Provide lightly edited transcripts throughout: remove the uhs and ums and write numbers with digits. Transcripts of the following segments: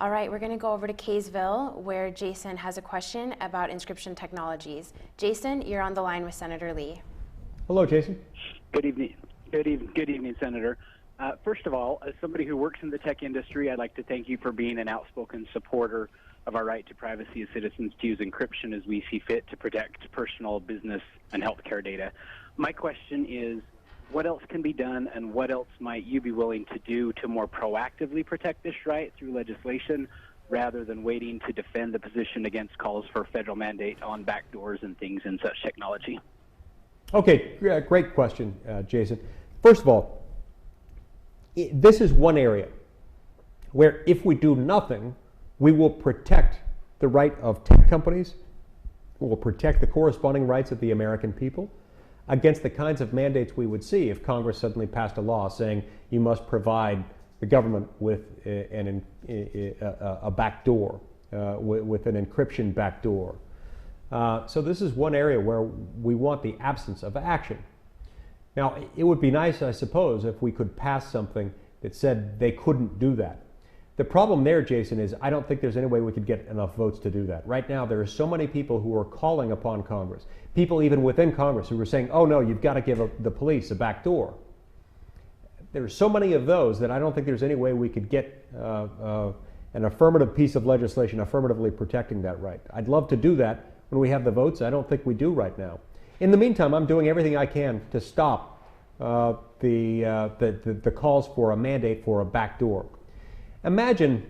All right, we're going to go over to Kaysville, where Jason has a question about encryption technologies. Jason, you're on the line with Senator Lee. Hello, Jason. Good evening. Good evening, Senator. First of all, as somebody who works in the tech industry, I'd like to thank you for being an outspoken supporter of our right to privacy as citizens to use encryption as we see fit to protect personal, business, and healthcare data. My question is, what else can be done, and what else might you be willing to do to more proactively protect this right through legislation rather than waiting to defend the position against calls for federal mandate on backdoors and things in such technology? Okay, great question, Jason. First of all, this is one area where if we do nothing, we will protect the right of tech companies, we will protect the corresponding rights of the American people against the kinds of mandates we would see if Congress suddenly passed a law saying you must provide the government with a backdoor, with an encryption backdoor. So this is one area where we want the absence of action. Now, it would be nice, I suppose, if we could pass something that said they couldn't do that. The problem there, Jason, is I don't think there's any way we could get enough votes to do that. Right now, there are so many people who are calling upon Congress, people even within Congress who are saying, oh no, you've got to give the police a backdoor. There are so many of those that I don't think there's any way we could get an affirmative piece of legislation affirmatively protecting that right. I'd love to do that when we have the votes. I don't think we do right now. In the meantime, I'm doing everything I can to stop the calls for a mandate for a backdoor. Imagine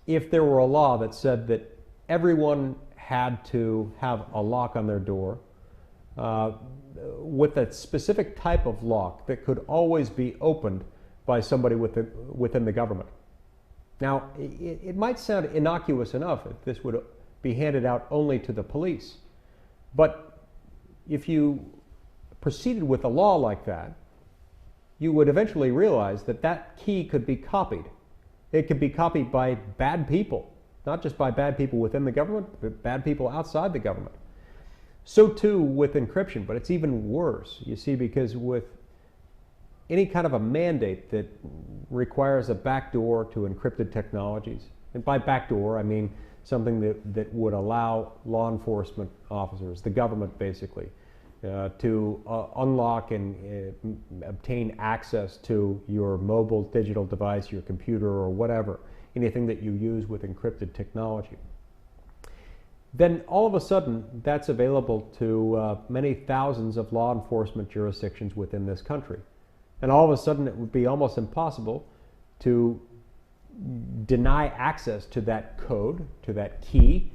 if there were a law that said that everyone had to have a lock on their door with a specific type of lock that could always be opened by somebody within the government. Now, it might sound innocuous enough if this would be handed out only to the police, but if you proceeded with a law like that, you would eventually realize that that key could be copied. It could be copied by bad people, not just by bad people within the government, but bad people outside the government. So too with encryption, but it's even worse, you see, because with any kind of a mandate that requires a backdoor to encrypted technologies, and by backdoor I mean something that would allow law enforcement officers, the government basically, to unlock and obtain access to your mobile digital device, your computer or whatever, anything that you use with encrypted technology. Then all of a sudden that's available to many thousands of law enforcement jurisdictions within this country. And all of a sudden it would be almost impossible to deny access to that code, to that key,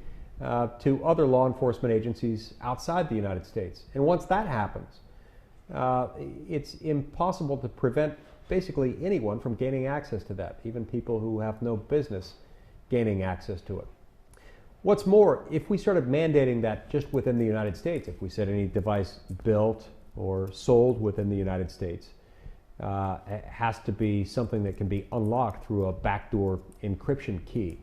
to other law enforcement agencies outside the United States. And once that happens, it's impossible to prevent basically anyone from gaining access to that, even people who have no business gaining access to it. What's more, if we started mandating that just within the United States, if we said any device built or sold within the United States has to be something that can be unlocked through a backdoor encryption key,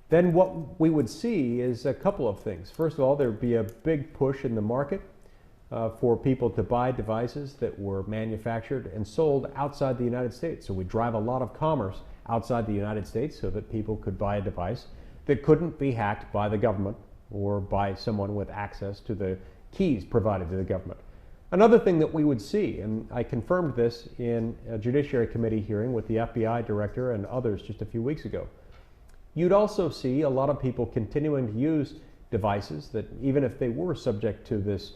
then what we would see is a couple of things. First of all, there would be a big push in the market for people to buy devices that were manufactured and sold outside the United States. So we drive a lot of commerce outside the United States so that people could buy a device that couldn't be hacked by the government or by someone with access to the keys provided to the government. Another thing that we would see, and I confirmed this in a Judiciary Committee hearing with the FBI director and others just a few weeks ago, you'd also see a lot of people continuing to use devices that, even if they were subject to this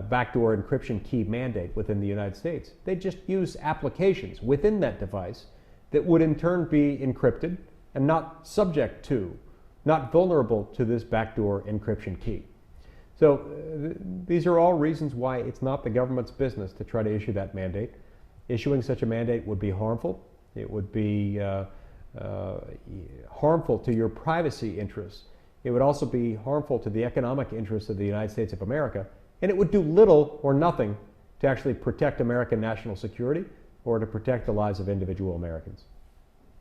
backdoor encryption key mandate within the United States, they just use applications within that device that would in turn be encrypted and not subject to, not vulnerable to this backdoor encryption key. So these are all reasons why it's not the government's business to try to issue that mandate. Issuing such a mandate would be harmful. It would be harmful to your privacy interests. It would also be harmful to the economic interests of the United States of America, and it would do little or nothing to actually protect American national security or to protect the lives of individual Americans.